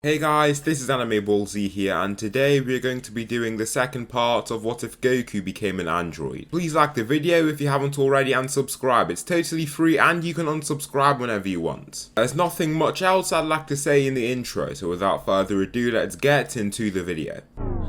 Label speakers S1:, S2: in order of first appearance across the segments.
S1: Hey guys, this is AnimeBallZ here, and today we are going to be doing the second part of What If Goku Became an Android. Please like the video if you haven't already and subscribe. It's totally free and you can unsubscribe whenever you want. There's nothing much else I'd like to say in the intro, so without further ado, let's get into the video.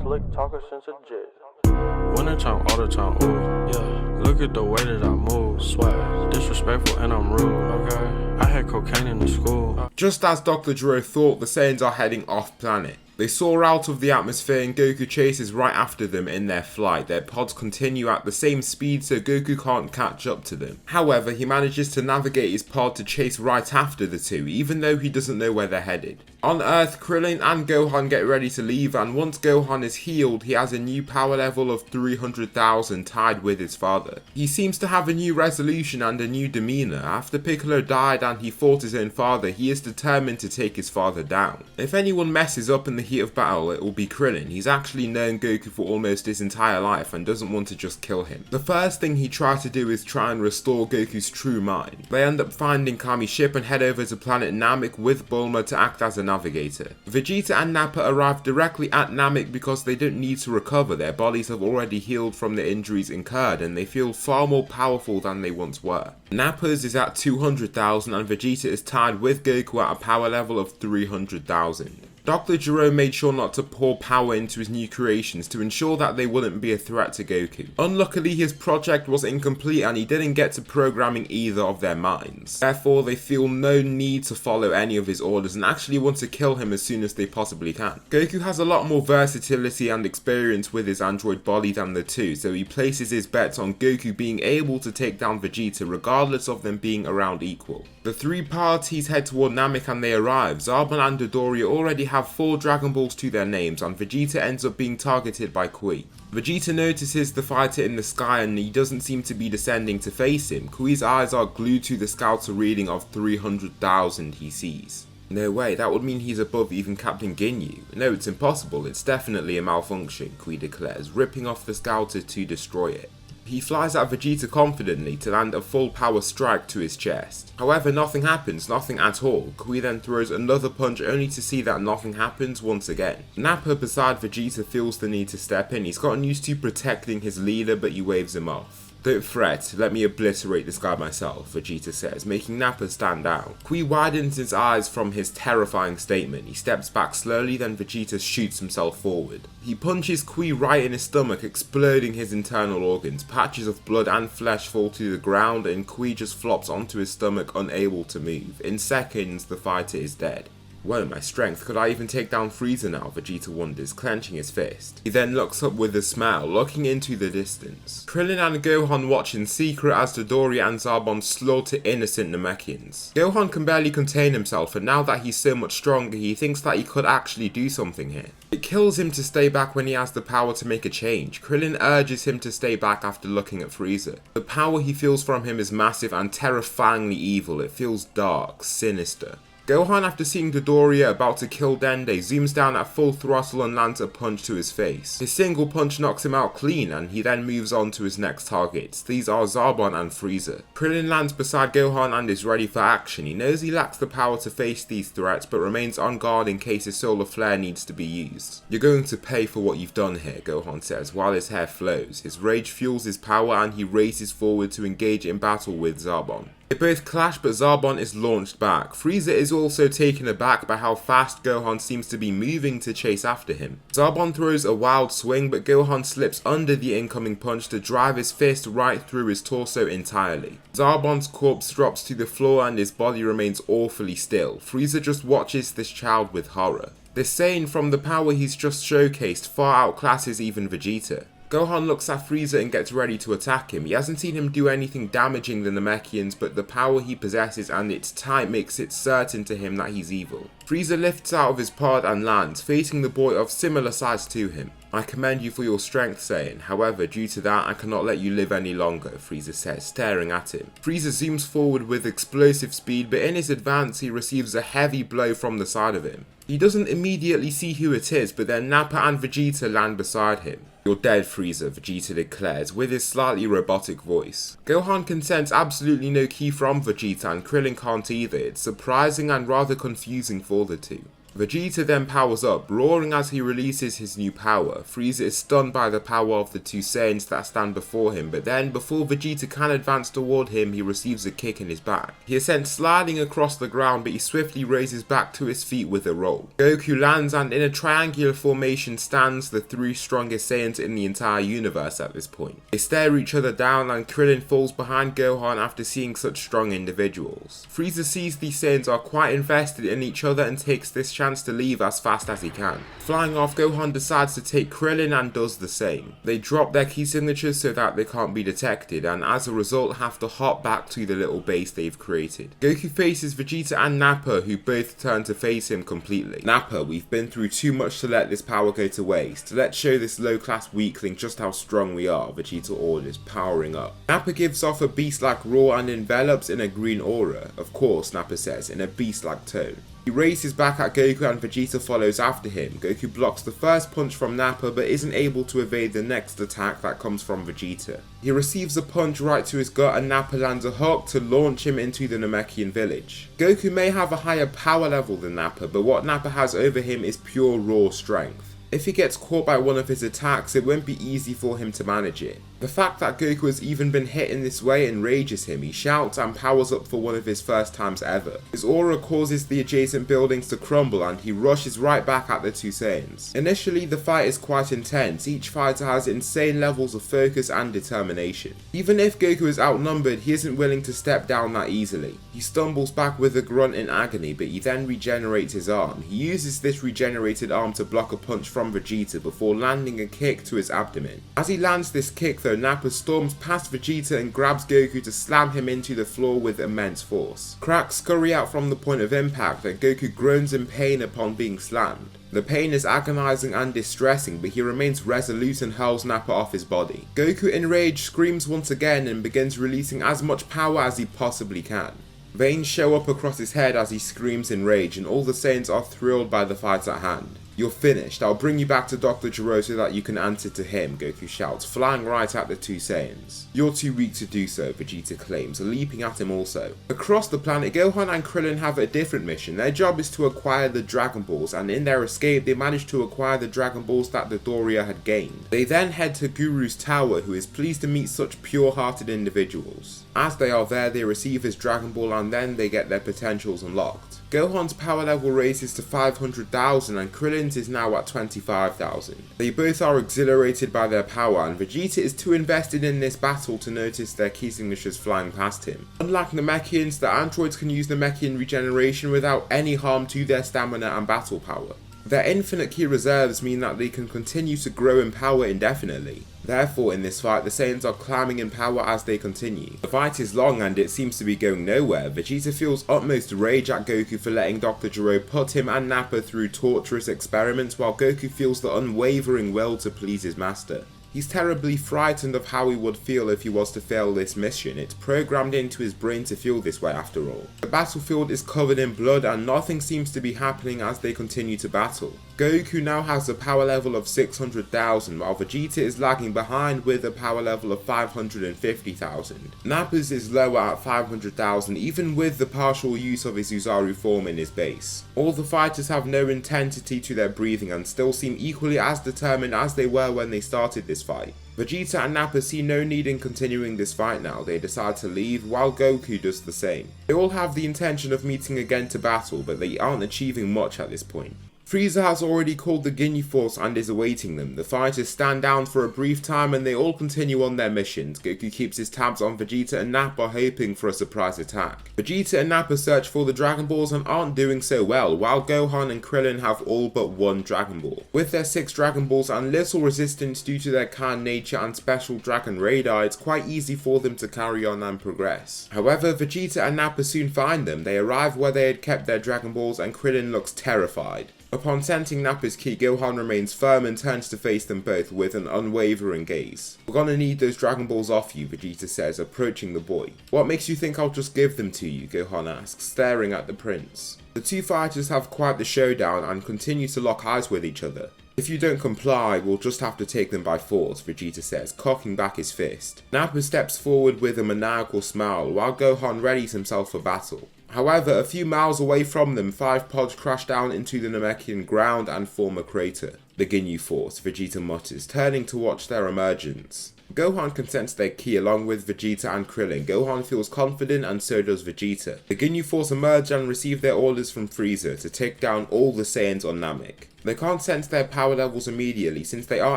S2: Slick talker since a jet. Winter time, all the time, ooh, yeah. Look at the way that I move, swag. Disrespectful and I'm rude, okay. I had cocaine in the school.
S1: Just as Dr. Gero thought, the Saiyans are heading off planet. They soar out of the atmosphere and Goku chases right after them in their flight. Their pods continue at the same speed so Goku can't catch up to them. However, he manages to navigate his pod to chase right after the two, even though he doesn't know where they're headed. On Earth, Krillin and Gohan get ready to leave, and once Gohan is healed, he has a new power level of 300,000 tied with his father. He seems to have a new resolution and a new demeanor. After Piccolo died and he fought his own father, he is determined to take his father down. If anyone messes up in the heat of battle, it will be Krillin. He's actually known Goku for almost his entire life and doesn't want to just kill him. The first thing he tries to do is try and restore Goku's true mind. They end up finding Kami's ship and head over to planet Namek with Bulma to act as a navigator. Vegeta and Nappa arrive directly at Namek because they don't need to recover. Their bodies have already healed from the injuries incurred and they feel far more powerful than they once were. Nappa's is at 200,000 and Vegeta is tied with Goku at a power level of 300,000. Dr. Gero made sure not to pour power into his new creations to ensure that they wouldn't be a threat to Goku. Unluckily, his project was incomplete and he didn't get to programming either of their minds. Therefore, they feel no need to follow any of his orders and actually want to kill him as soon as they possibly can. Goku has a lot more versatility and experience with his android body than the two, so he places his bets on Goku being able to take down Vegeta regardless of them being around equal. The three parties head toward Namek and they arrive. Zarbon and Dodoria already have 4 Dragon Balls to their names and Vegeta ends up being targeted by Kui. Vegeta notices the fighter in the sky and he doesn't seem to be descending to face him. Kui's eyes are glued to the scouter reading of 300,000 he sees. No way, that would mean he's above even Captain Ginyu. No, it's impossible, it's definitely a malfunction, Kui declares, ripping off the scouter to destroy it. He flies at Vegeta confidently to land a full power strike to his chest. However, nothing happens, nothing at all. Kui then throws another punch only to see that nothing happens once again. Nappa beside Vegeta feels the need to step in. He's gotten used to protecting his leader but he waves him off. Don't fret, let me obliterate this guy myself, Vegeta says, making Nappa stand down. Kui widens his eyes from his terrifying statement. He steps back slowly, then Vegeta shoots himself forward. He punches Kui right in his stomach, exploding his internal organs. Patches of blood and flesh fall to the ground and Kui just flops onto his stomach, unable to move. In seconds, the fighter is dead. Whoa, my strength, could I even take down Frieza now? Vegeta wonders, clenching his fist. He then looks up with a smile, looking into the distance. Krillin and Gohan watch in secret as Dodoria and Zarbon slaughter innocent Namekians. Gohan can barely contain himself, and now that he's so much stronger, he thinks that he could actually do something here. It kills him to stay back when he has the power to make a change. Krillin urges him to stay back after looking at Frieza. The power he feels from him is massive and terrifyingly evil. It feels dark, sinister. Gohan, after seeing Dodoria about to kill Dende, zooms down at full throttle and lands a punch to his face. His single punch knocks him out clean and he then moves on to his next targets. These are Zarbon and Frieza. Krillin lands beside Gohan and is ready for action. He knows he lacks the power to face these threats but remains on guard in case his solar flare needs to be used. You're going to pay for what you've done here, Gohan says while his hair flows. His rage fuels his power and he races forward to engage in battle with Zarbon. They both clash but Zarbon is launched back. Frieza is also taken aback by how fast Gohan seems to be moving to chase after him. Zarbon throws a wild swing but Gohan slips under the incoming punch to drive his fist right through his torso entirely. Zarbon's corpse drops to the floor and his body remains awfully still. Frieza just watches this child with horror. This Saiyan from the power he's just showcased far outclasses even Vegeta. Gohan looks at Frieza and gets ready to attack him. He hasn't seen him do anything damaging the Namekians, but the power he possesses and its type makes it certain to him that he's evil. Frieza lifts out of his pod and lands, facing the boy of similar size to him. I commend you for your strength, Saiyan. However, due to that, I cannot let you live any longer, Frieza says, staring at him. Frieza zooms forward with explosive speed, but in his advance, he receives a heavy blow from the side of him. He doesn't immediately see who it is, but then Nappa and Vegeta land beside him. You're dead, Frieza, Vegeta declares, with his slightly robotic voice. Gohan can sense absolutely no ki from Vegeta and Krillin can't either. It's surprising and rather confusing for the two. Vegeta then powers up, roaring as he releases his new power. Frieza is stunned by the power of the two Saiyans that stand before him, but then before Vegeta can advance toward him, he receives a kick in his back. He is sent sliding across the ground, but he swiftly raises back to his feet with a roll. Goku lands, and in a triangular formation stands the three strongest Saiyans in the entire universe at this point. They stare each other down, and Krillin falls behind Gohan after seeing such strong individuals. Frieza sees these Saiyans are quite invested in each other and takes this chance to leave as fast as he can. Flying off, Gohan decides to take Krillin and does the same. They drop their key signatures so that they can't be detected, and as a result have to hop back to the little base they've created. Goku faces Vegeta and Nappa, who both turn to face him completely. Nappa, we've been through too much to let this power go to waste. Let's show this low-class weakling just how strong we are, Vegeta orders, powering up. Nappa gives off a beast-like roar and envelops in a green aura. Of course, Nappa says, in a beast-like tone. He raises back at Goku and Vegeta follows after him. Goku blocks the first punch from Nappa but isn't able to evade the next attack that comes from Vegeta. He receives a punch right to his gut and Nappa lands a hook to launch him into the Namekian village. Goku may have a higher power level than Nappa, but what Nappa has over him is pure raw strength. If he gets caught by one of his attacks, it won't be easy for him to manage it. The fact that Goku has even been hit in this way enrages him. He shouts and powers up for one of his first times ever. His aura causes the adjacent buildings to crumble and he rushes right back at the two Saiyans. Initially, the fight is quite intense. Each fighter has insane levels of focus and determination. Even if Goku is outnumbered, he isn't willing to step down that easily. He stumbles back with a grunt in agony, but he then regenerates his arm. He uses this regenerated arm to block a punch from Vegeta before landing a kick to his abdomen. As he lands this kick though, Nappa storms past Vegeta and grabs Goku to slam him into the floor with immense force. Cracks scurry out from the point of impact and Goku groans in pain upon being slammed. The pain is agonizing and distressing, but he remains resolute and hurls Nappa off his body. Goku, enraged, screams once again and begins releasing as much power as he possibly can. Veins show up across his head as he screams in rage, and all the Saiyans are thrilled by the fight at hand. You're finished. I'll bring you back to Dr. Gero so that you can answer to him, Goku shouts, flying right at the two Saiyans. You're too weak to do so, Vegeta claims, leaping at him also. Across the planet, Gohan and Krillin have a different mission. Their job is to acquire the Dragon Balls, and in their escape, they manage to acquire the Dragon Balls that the Doria had gained. They then head to Guru's tower, who is pleased to meet such pure-hearted individuals. As they are there, they receive his Dragon Ball and then they get their potentials unlocked. Gohan's power level raises to 500,000 and Krillin's is now at 25,000. They both are exhilarated by their power and Vegeta is too invested in this battle to notice their key signatures flying past him. Unlike Namekians, the androids can use Namekian regeneration without any harm to their stamina and battle power. Their infinite key reserves mean that they can continue to grow in power indefinitely. Therefore, in this fight, the Saiyans are climbing in power as they continue. The fight is long and it seems to be going nowhere. Vegeta feels utmost rage at Goku for letting Dr. Gero put him and Nappa through torturous experiments, while Goku feels the unwavering will to please his master. He's terribly frightened of how he would feel if he was to fail this mission. It's programmed into his brain to feel this way after all. The battlefield is covered in blood and nothing seems to be happening as they continue to battle. Goku now has a power level of 600,000 while Vegeta is lagging behind with a power level of 550,000. Nappa's is lower at 500,000 even with the partial use of his Uzaru form in his base. All the fighters have no intensity to their breathing and still seem equally as determined as they were when they started this fight. Vegeta and Nappa see no need in continuing this fight now. They decide to leave while Goku does the same. They all have the intention of meeting again to battle, but they aren't achieving much at this point. Frieza has already called the Ginyu Force and is awaiting them. The fighters stand down for a brief time and they all continue on their missions. Goku keeps his tabs on Vegeta and Nappa, hoping for a surprise attack. Vegeta and Nappa search for the Dragon Balls and aren't doing so well, while Gohan and Krillin have all but one Dragon Ball. With their 6 Dragon Balls and little resistance due to their kind nature and special Dragon Radar, it's quite easy for them to carry on and progress. However, Vegeta and Nappa soon find them. They arrive where they had kept their Dragon Balls and Krillin looks terrified. Upon sensing Nappa's key, Gohan remains firm and turns to face them both with an unwavering gaze. We're gonna need those Dragon Balls off you, Vegeta says, approaching the boy. What makes you think I'll just give them to you? Gohan asks, staring at the prince. The two fighters have quite the showdown and continue to lock eyes with each other. If you don't comply, we'll just have to take them by force, Vegeta says, cocking back his fist. Nappa steps forward with a maniacal smile, while Gohan readies himself for battle. However, a few miles away from them, 5 pods crash down into the Namekian ground and form a crater. The Ginyu Force, Vegeta mutters, turning to watch their emergence. Gohan can sense their ki along with Vegeta and Krillin. Gohan feels confident and so does Vegeta. The Ginyu Force emerge and receive their orders from Frieza to take down all the Saiyans on Namek. They can't sense their power levels immediately since they are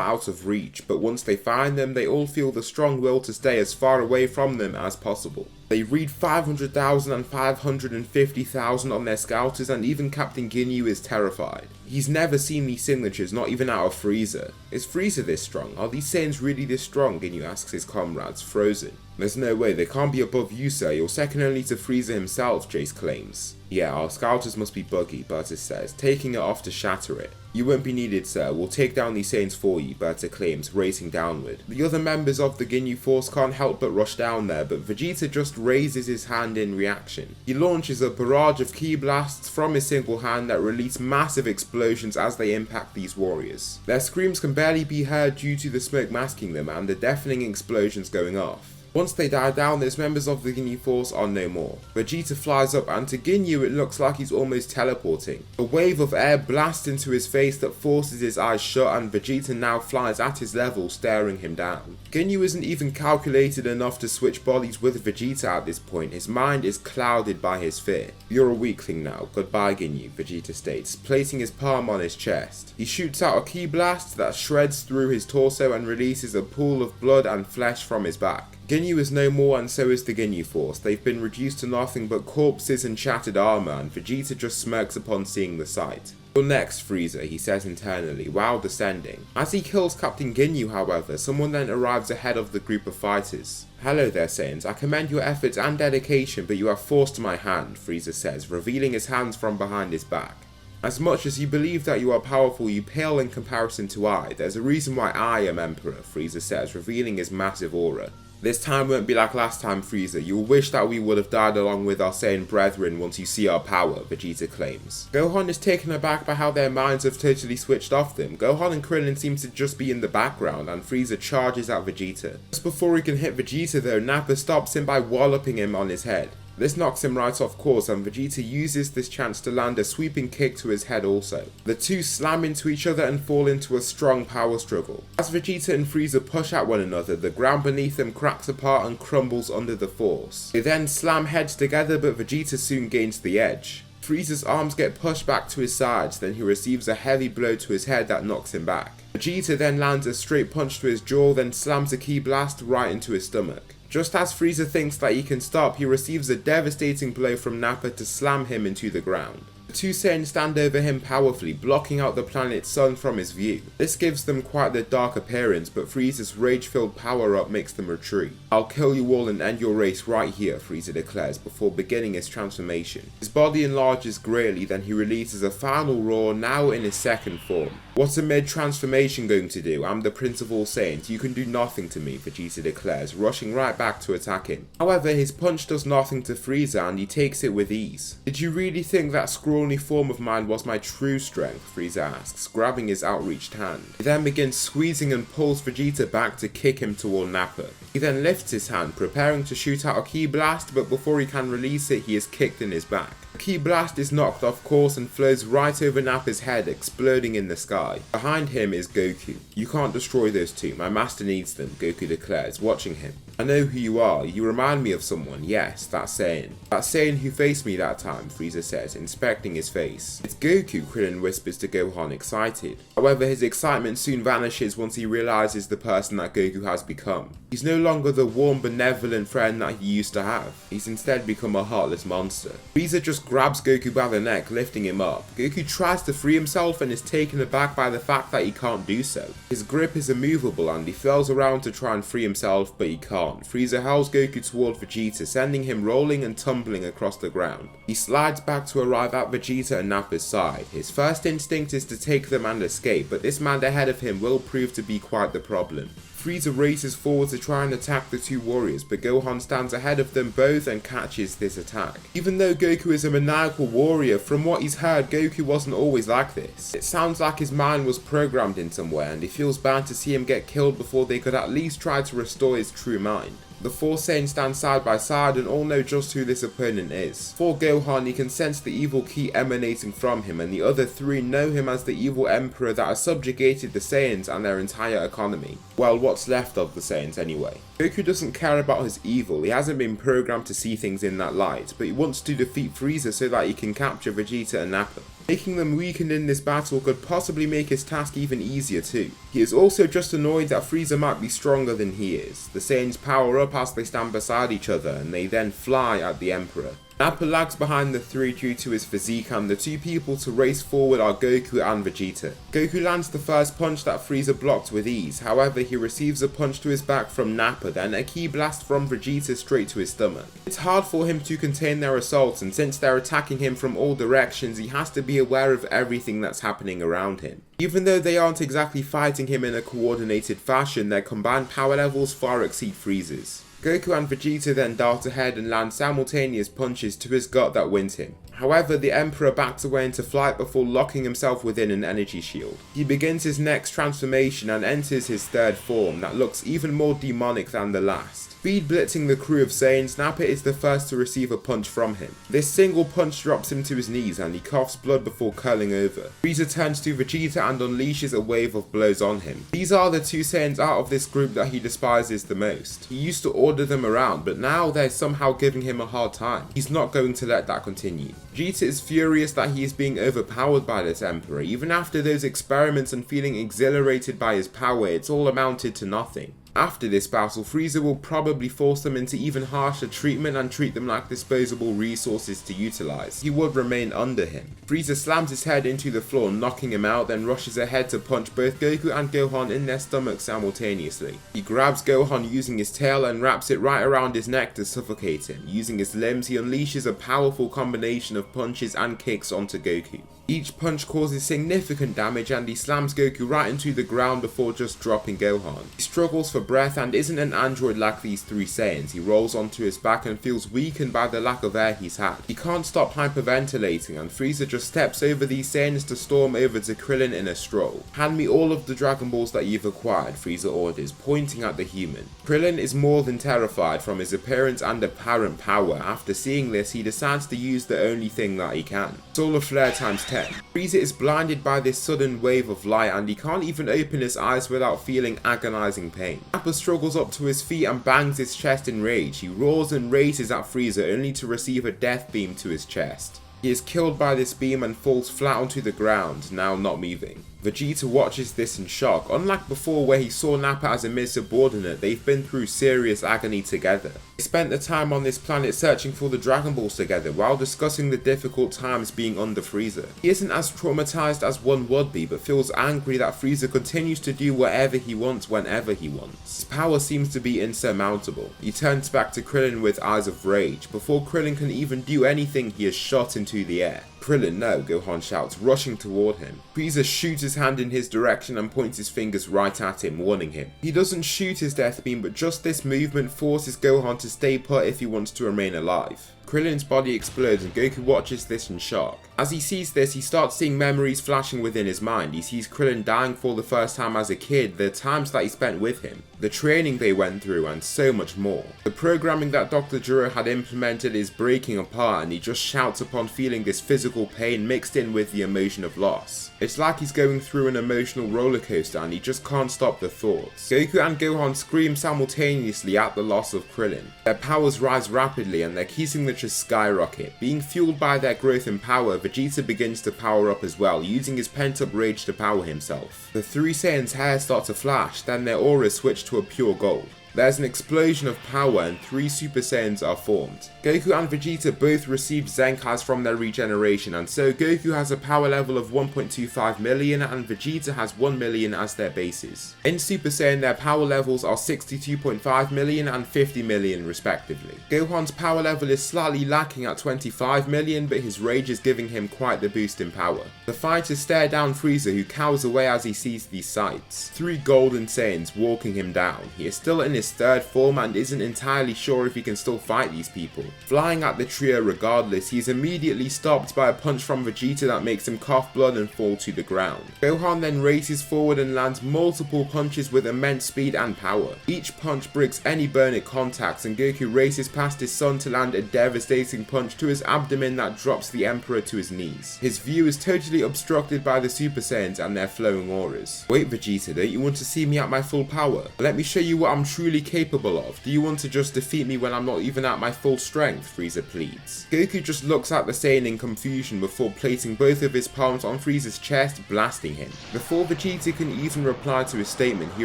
S1: out of reach, but once they find them, they all feel the strong will to stay as far away from them as possible. They read 500,000 and 550,000 on their scouters, and even Captain Ginyu is terrified. He's never seen these signatures, not even out of Frieza. Is Frieza this strong? Are these Saiyans really this strong? Ginyu asks his comrades, frozen. There's no way, they can't be above you, sir. You're second only to Frieza himself, Jace claims. Yeah, our scouters must be buggy, Berta says, taking it off to shatter it. You won't be needed, sir. We'll take down these Saiyans for you, Berta claims, racing downward. The other members of the Ginyu Force can't help but rush down there, but Vegeta just raises his hand in reaction. He launches a barrage of ki blasts from his single hand that release massive explosions as they impact these warriors. Their screams can barely be heard due to the smoke masking them and the deafening explosions going off. Once they die down, those members of the Ginyu Force are no more. Vegeta flies up and to Ginyu it looks like he's almost teleporting. A wave of air blasts into his face that forces his eyes shut and Vegeta now flies at his level, staring him down. Ginyu isn't even calculated enough to switch bodies with Vegeta at this point. His mind is clouded by his fear. You're a weakling now. Goodbye, Ginyu, Vegeta states, placing his palm on his chest. He shoots out a ki blast that shreds through his torso and releases a pool of blood and flesh from his back. Ginyu is no more and so is the Ginyu Force. They've been reduced to nothing but corpses and shattered armor, and Vegeta just smirks upon seeing the sight. You're next, Frieza, he says internally, while descending. As he kills Captain Ginyu, however, someone then arrives ahead of the group of fighters. Hello there, Saiyans. I commend your efforts and dedication, but you have forced my hand, Frieza says, revealing his hands from behind his back. As much as you believe that you are powerful, you pale in comparison to I. There's a reason why I am Emperor, Frieza says, revealing his massive aura. This time won't be like last time, Frieza. You'll wish that we would have died along with our Saiyan brethren once you see our power, Vegeta claims. Gohan is taken aback by how their minds have totally switched off them. Gohan and Krillin seem to just be in the background, and Frieza charges at Vegeta. Just before he can hit Vegeta though, Nappa stops him by walloping him on his head. This knocks him right off course and Vegeta uses this chance to land a sweeping kick to his head also. The two slam into each other and fall into a strong power struggle. As Vegeta and Frieza push at one another, the ground beneath them cracks apart and crumbles under the force. They then slam heads together, but Vegeta soon gains the edge. Frieza's arms get pushed back to his sides, then he receives a heavy blow to his head that knocks him back. Vegeta then lands a straight punch to his jaw, then slams a ki blast right into his stomach. Just as Frieza thinks that he can stop, he receives a devastating blow from Nappa to slam him into the ground. The two Saiyans stand over him powerfully, blocking out the planet's sun from his view. This gives them quite the dark appearance, but Frieza's rage-filled power-up makes them retreat. I'll kill you all and end your race right here, Frieza declares before beginning his transformation. His body enlarges greatly, then he releases a final roar, now in his second form. What's a mid-transformation going to do? I'm the Prince of all Saiyans. You can do nothing to me, Vegeta declares, rushing right back to attack him. However, his punch does nothing to Frieza and he takes it with ease. Did you really think that scrawny form of mine was my true strength? Frieza asks, grabbing his outreached hand. He then begins squeezing and pulls Vegeta back to kick him toward Nappa. He then lifts his hand, preparing to shoot out a ki blast, but before he can release it, he is kicked in his back. The ki blast is knocked off course and flows right over Nappa's head, exploding in the sky. Behind him is Goku. You can't destroy those two, my master needs them, Goku declares, watching him. I know who you are, you remind me of someone, yes, that Saiyan. That Saiyan who faced me that time, Frieza says, inspecting his face. It's Goku, Krillin whispers to Gohan, excited. However, his excitement soon vanishes once he realizes the person that Goku has become. He's no longer the warm, benevolent friend that he used to have. He's instead become a heartless monster. Frieza just grabs Goku by the neck, lifting him up. Goku tries to free himself and is taken aback by the fact that he can't do so. His grip is immovable and he flails around to try and free himself, but he can't. Frieza hurls Goku toward Vegeta, sending him rolling and tumbling across the ground. He slides back to arrive at Vegeta and Nappa's side. His first instinct is to take them and escape, but this man ahead of him will prove to be quite the problem. Frieza races forward to try and attack the two warriors, but Gohan stands ahead of them both and catches this attack. Even though Goku is a maniacal warrior, from what he's heard, Goku wasn't always like this. It sounds like his mind was programmed in some way, and he feels bad to see him get killed before they could at least try to restore his true mind. The four Saiyans stand side by side and all know just who this opponent is. For Gohan, he can sense the evil ki emanating from him, and the other three know him as the evil emperor that has subjugated the Saiyans and their entire economy. Well, what's left of the Saiyans anyway. Goku doesn't care about his evil, he hasn't been programmed to see things in that light, but he wants to defeat Frieza so that he can capture Vegeta and Nappa. Making them weakened in this battle could possibly make his task even easier too. He is also just annoyed that Frieza might be stronger than he is. The Saiyans power up as they stand beside each other and they then fly at the Emperor. Nappa lags behind the three due to his physique, and the two people to race forward are Goku and Vegeta. Goku lands the first punch that Frieza blocked with ease, however he receives a punch to his back from Nappa, then a ki blast from Vegeta straight to his stomach. It's hard for him to contain their assaults, and since they're attacking him from all directions, he has to be aware of everything that's happening around him. Even though they aren't exactly fighting him in a coordinated fashion, their combined power levels far exceed Frieza's. Goku and Vegeta then dart ahead and land simultaneous punches to his gut that wins him. However, the Emperor backs away into flight before locking himself within an energy shield. He begins his next transformation and enters his third form that looks even more demonic than the last. Speed blitzing the crew of Saiyans, Nappa is the first to receive a punch from him. This single punch drops him to his knees and he coughs blood before curling over. Frieza turns to Vegeta and unleashes a wave of blows on him. These are the two Saiyans out of this group that he despises the most. He used to order them around, but now they're somehow giving him a hard time. He's not going to let that continue. Vegeta is furious that he is being overpowered by this Emperor. Even after those experiments and feeling exhilarated by his power, it's all amounted to nothing. After this battle, Frieza will probably force them into even harsher treatment and treat them like disposable resources to utilize. He would remain under him. Frieza slams his head into the floor, knocking him out, then rushes ahead to punch both Goku and Gohan in their stomachs simultaneously. He grabs Gohan using his tail and wraps it right around his neck to suffocate him. Using his limbs, he unleashes a powerful combination of punches and kicks onto Goku. Each punch causes significant damage and he slams Goku right into the ground before just dropping Gohan. He struggles for breath and isn't an android like these three Saiyans. He rolls onto his back and feels weakened by the lack of air he's had. He can't stop hyperventilating and Frieza just steps over these Saiyans to storm over to Krillin in a stroll. "Hand me all of the Dragon Balls that you've acquired," Frieza orders, pointing at the human. Krillin is more than terrified from his appearance and apparent power. After seeing this, he decides to use the only thing that he can. Solar Flare times 10. Frieza is blinded by this sudden wave of light and he can't even open his eyes without feeling agonizing pain. Nappa struggles up to his feet and bangs his chest in rage. He roars and races at Frieza only to receive a death beam to his chest. He is killed by this beam and falls flat onto the ground, now not moving. Vegeta watches this in shock. Unlike before where he saw Nappa as a mere subordinate, they've been through serious agony together. They spent the time on this planet searching for the Dragon Balls together while discussing the difficult times being under Frieza. He isn't as traumatized as one would be, but feels angry that Frieza continues to do whatever he wants whenever he wants. His power seems to be insurmountable. He turns back to Krillin with eyes of rage. Before Krillin can even do anything, he is shot into the air. "Krillin, no," Gohan shouts, rushing toward him. Frieza shoots his hand in his direction and points his fingers right at him, warning him. He doesn't shoot his death beam, but just this movement forces Gohan to stay put if he wants to remain alive. Krillin's body explodes and Goku watches this in shock. As he sees this, he starts seeing memories flashing within his mind. He sees Krillin dying for the first time as a kid, the times that he spent with him, the training they went through, and so much more. The programming that Dr. Juro had implemented is breaking apart and he just shouts upon feeling this physical pain mixed in with the emotion of loss. It's like he's going through an emotional roller coaster and he just can't stop the thoughts. Goku and Gohan scream simultaneously at the loss of Krillin. Their powers rise rapidly and their ki signatures skyrocket. Being fueled by their growth in power, Vegeta begins to power up as well, using his pent-up rage to power himself. The three Saiyans' hair start to flash, then their auras switch to a pure gold. There's an explosion of power and 3 Super Saiyans are formed. Goku and Vegeta both receive Zenkais from their regeneration, and so Goku has a power level of 1.25 million and Vegeta has 1 million as their bases. In Super Saiyan, their power levels are 62.5 million and 50 million respectively. Gohan's power level is slightly lacking at 25 million, but his rage is giving him quite the boost in power. The fighters stare down Frieza, who cowers away as he sees these sights. 3 golden Saiyans walking him down. He is still in his his third form and isn't entirely sure if he can still fight these people. Flying at the trio regardless, he is immediately stopped by a punch from Vegeta that makes him cough blood and fall to the ground. Gohan then races forward and lands multiple punches with immense speed and power. Each punch breaks any burn it contacts, and Goku races past his son to land a devastating punch to his abdomen that drops the Emperor to his knees. His view is totally obstructed by the Super Saiyans and their flowing auras. Wait Vegeta, don't you want to see me at my full power? Let me show you what I'm truly capable of. Do you want to just defeat me when I'm not even at my full strength? Frieza pleads. Goku just looks at the Saiyan in confusion before placing both of his palms on Frieza's chest, blasting him. Before Vegeta can even reply to his statement, he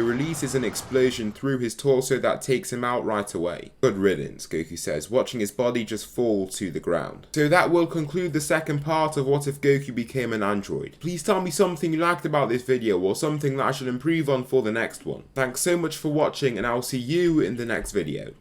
S1: releases an explosion through his torso that takes him out right away. Good riddance, Goku says, watching his body just fall to the ground. So that will conclude the second part of What If Goku Became an Android. Please tell me something you liked about this video or something that I should improve on for the next one. Thanks so much for watching, and I'll see you in the next video.